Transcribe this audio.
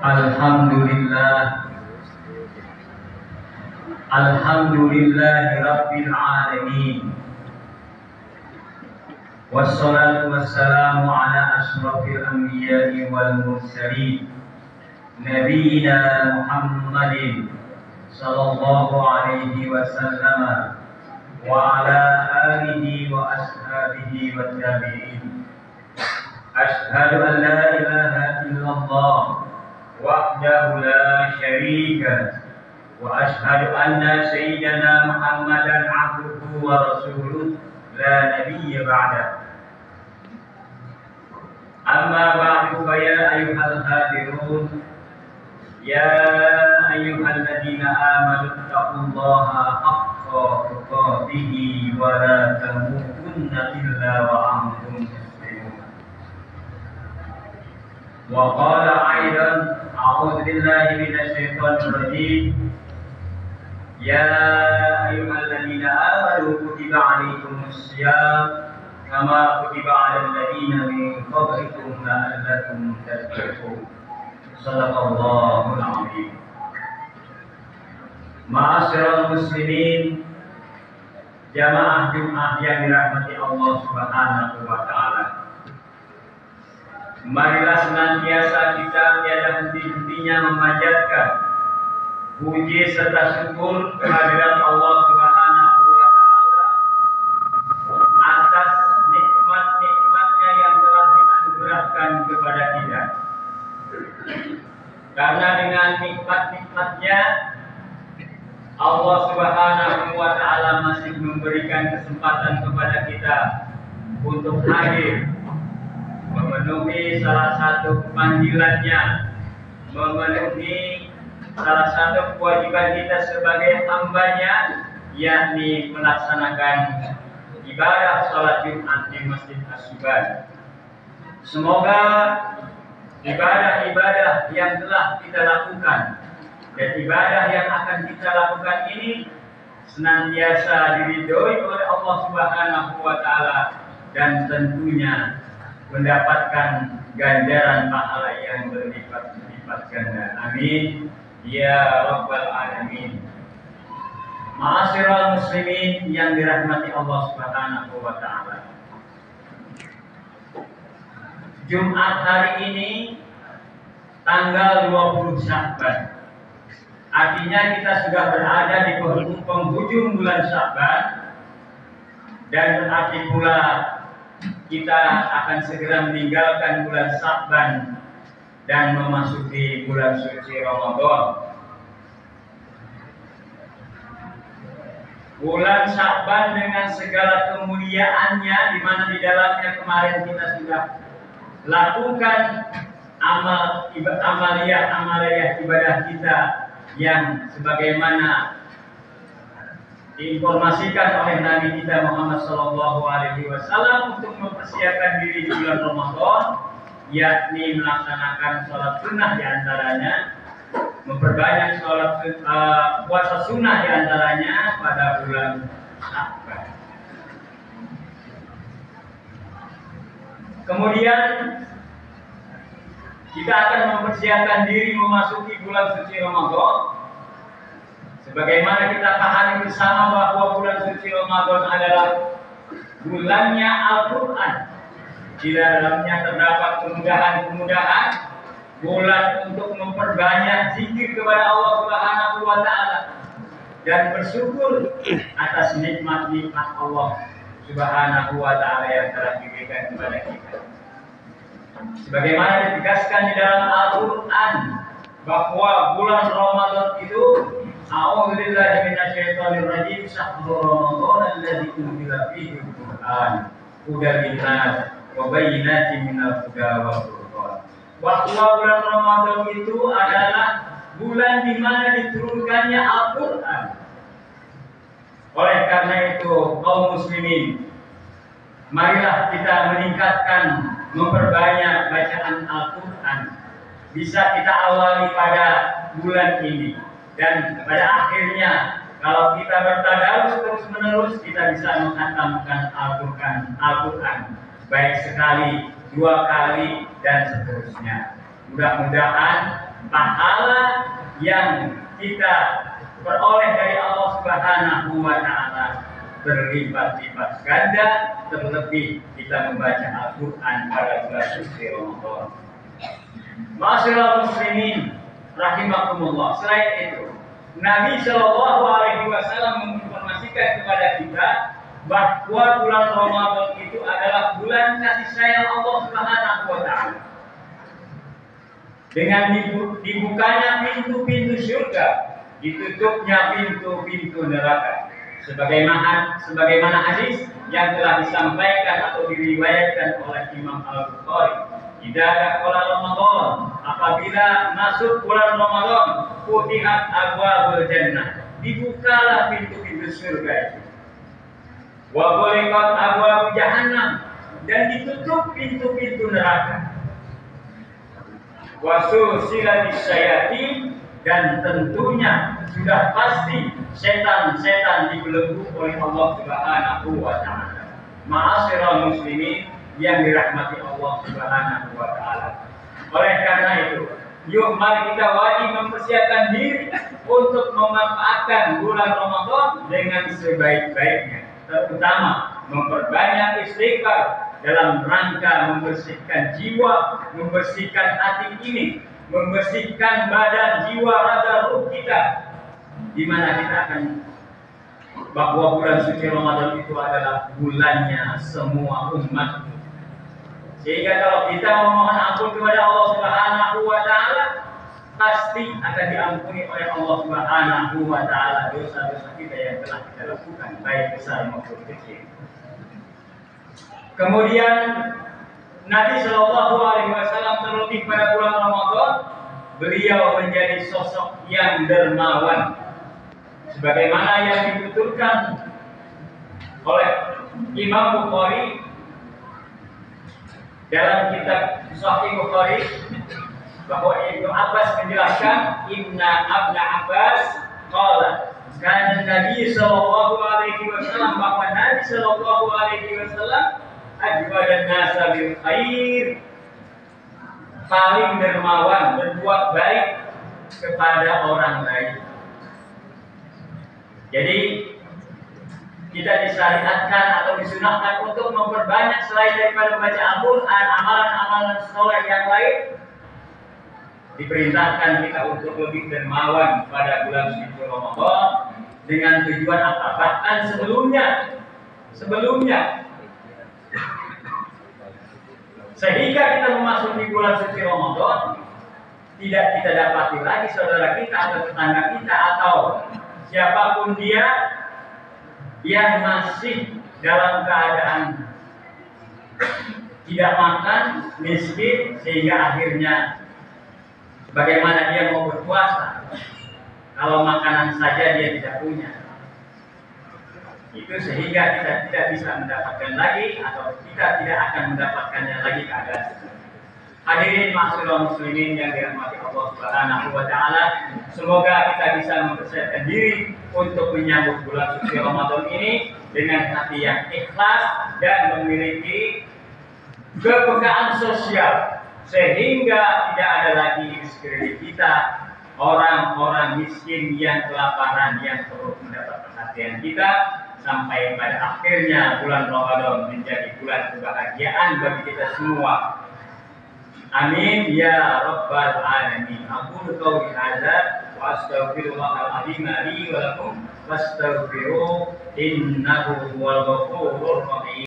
Alhamdulillah, Alhamdulillahi Rabbil Alamin. Wassalatu wassalamu ala ashrafil anbiya'i wal mursalin, Nabiyyina Muhammadin sallallahu alaihi wasallam wa ala alihi wa ashabihi wa tabi'in. Ashhadu an la ilaha illallah wahdahu la syarika wa ashhadu anna sayyidana Muhammadan abduhu wa rasuluh la nabiyya ba'da. Amma ba'du fa ya ayyuhal hadirun ya ayyuhalladzina amanu taqullaha haqqa tuqatih wa la tamutunna illa wa antum muslimun. Wa qala aidan a'udzu billahi minasy syaithanir rajim. Ya ayyuhalladzina amanu kutiba 'alaikumus syiyam kama kutiba 'alal ladzina min qablikum la'allakum tattaqun. Shadaqallahul 'azim. Ma'asyiral muslimin, jamaah Jumat yang dirahmati Allah Subhanahu wa taala. Marilah senantiasa kita tiada henti-hentinya memanjatkan puji serta syukur kehadirat Allah Subhanahu wa taala atas nikmat-nikmatnya yang telah dianugerahkan kepada kita. Karena dengan nikmat-nikmatnya Allah Subhanahu wa taala masih memberikan kesempatan kepada kita untuk hadir memenuhi salah satu panggilannya, memenuhi salah satu kewajiban kita sebagai hambanya, yakni melaksanakan ibadah sholat Jumat di Masjid As-Subhan. Semoga ibadah-ibadah yang telah kita lakukan dan ibadah yang akan kita lakukan ini senantiasa diridhoi oleh Allah Subhanahu wa taala dan tentunya mendapatkan ganjaran pahala yang berlipat-lipat ganda. Amin ya rabbal alamin. Ma'asyiral muslimin yang dirahmati Allah Subhanahu wa taala. Jumat hari ini tanggal 20 Sya'ban. Artinya kita sudah berada di penghujung bulan Sya'ban, dan berarti pula kita akan segera meninggalkan bulan Sya'ban dan memasuki bulan suci Ramadan. Bulan Sya'ban dengan segala kemuliaannya, di mana di dalamnya kemarin kita sudah lakukan amaliyah ibadah kita yang sebagaimana diinformasikan oleh Nabi kita Muhammad SAW untuk mempersiapkan diri di bulan Ramadan, yakni melaksanakan sholat sunnah diantaranya, memperbanyak puasa sunnah diantaranya pada bulan Sya'ban. Kemudian kita akan mempersiapkan diri memasuki bulan suci Ramadan. Sebagaimana kita pahami bersama bahwa bulan suci Ramadan adalah bulannya Al-Quran. Di dalamnya terdapat kemudahan-kemudahan, bulan untuk memperbanyak zikir kepada Allah Subhanahu wa taala dan bersyukur atas nikmat-nikmat Allah Subhanahu wa taala yang telah diberikan kepada kita. Sebagaimana ditegaskan di dalam Al-Quran bahwa bulan Ramadan itu a'udzu billahi minasyaitonir rajim, syahrul ramadhan alladzi unzila fihi al-Qur'an hudan lin-nas wa bayyinatin minal huda wal furqan. Bahwa bulan Ramadan itu adalah bulan di mana diturunkannya Al-Qur'an. Oleh karena itu, kaum muslimin, marilah kita meningkatkan, memperbanyak bacaan Al-Quran. Bisa kita awali pada bulan ini, dan pada akhirnya kalau kita bertadarus terus-menerus, kita bisa menghatamkan Al-Quran baik sekali, 2 kali, dan seterusnya. Mudah-mudahan pahala yang kita peroleh dari Allah Subhanahu wa taala berlipat-lipat ganda, terlebih kita membaca Al-Qur'an pada bulan suci Ramadan. Ma'asyiral muslimin rahimakumullah. Selain itu, Nabi Shallallahu alaihi wasallam menginformasikan kepada kita bahwa bulan Ramadan itu adalah bulan kasih sayang Allah Subhanahu wa taala. Dengan dibukanya pintu-pintu surga, ditutupnya pintu-pintu neraka. Sebagaimana hadis yang telah disampaikan atau diriwayatkan oleh Imam Al-Bukhari. Tidak ada bulan Ramadan, apabila masuk bulan Ramadan, futihat abwabul jannah, dibukalah pintu-pintu surga itu. Wa ghulqat abwabul jahannam, dan ditutup pintu-pintu neraka. Wa sulsilatis syayatin, dan tentunya sudah pasti setan-setan dibelenggu oleh Allah Subhanahu wa taala. Ma'asyiral muslimin yang dirahmati Allah Subhanahu wa taala. Oleh karena itu, yuk mari kita wajib mempersiapkan diri untuk memanfaatkan bulan Ramadan dengan sebaik-baiknya. Terutama memperbanyak istighfar dalam rangka membersihkan jiwa, membersihkan hati ini, membersihkan badan, jiwa, raga, ruh kita, di mana kita akan bahwa bulan suci Ramadan itu adalah bulannya semua umat. Sehingga kalau kita memohon ampun kepada Allah Subhanahu wa taala, pasti akan diampuni oleh Allah Subhanahu wa taala dosa-dosa kita yang telah kita lakukan, baik besar maupun kecil. Kemudian Nabi Shallallahu alaihi wasallam terlebih pada bulan Ramadan, beliau menjadi sosok yang dermawan, sebagaimana yang dituturkan oleh Imam Bukhari dalam kitab Sahih Bukhari, bahwa Ibnu Abbas menjelaskan, Inna Abna Abbas qala kana Nabi Shallallahu alaihi wasallam, bahwa Nabi Shallallahu alaihi wasallam ajwadan nasa bil khair, paling dermawan, berbuat baik kepada orang lain. Jadi kita disyariatkan atau disunahkan untuk memperbanyak, selain daripada membaca Al-Quran, amalan-amalan soleh yang lain, diperintahkan kita untuk lebih dermawan pada bulan suci Ramadan dengan tujuan apa? Bahkan sebelumnya sehingga kita memasuki bulan suci Ramadan, tidak kita dapati lagi saudara kita atau tetangga kita atau siapapun dia yang masih dalam keadaan tidak makan, miskin, sehingga akhirnya bagaimana dia mau berpuasa kalau makanan saja dia tidak punya. Itu sehingga kita tidak bisa mendapatkan lagi, atau kita tidak akan mendapatkannya lagi keadaan seperti itu. Hadirin ma'asyiral muslimin yang dirahmati Allah Subhanahu wa taala, semoga kita bisa mempersiapkan diri untuk menyambut bulan suci Ramadan ini dengan hati yang ikhlas dan memiliki kepekaan sosial, sehingga tidak ada lagi di sekeliling kita orang-orang miskin yang kelaparan yang perlu mendapat perhatian kita, sampai pada akhirnya bulan Ramadan menjadi bulan kebahagiaan bagi kita semua. Amin ya rabbal alamin. Aku qauli hadza wa astaghfirullahal azim li wa lakum fastaghfiruhu innahu huwal ghafurur rahim.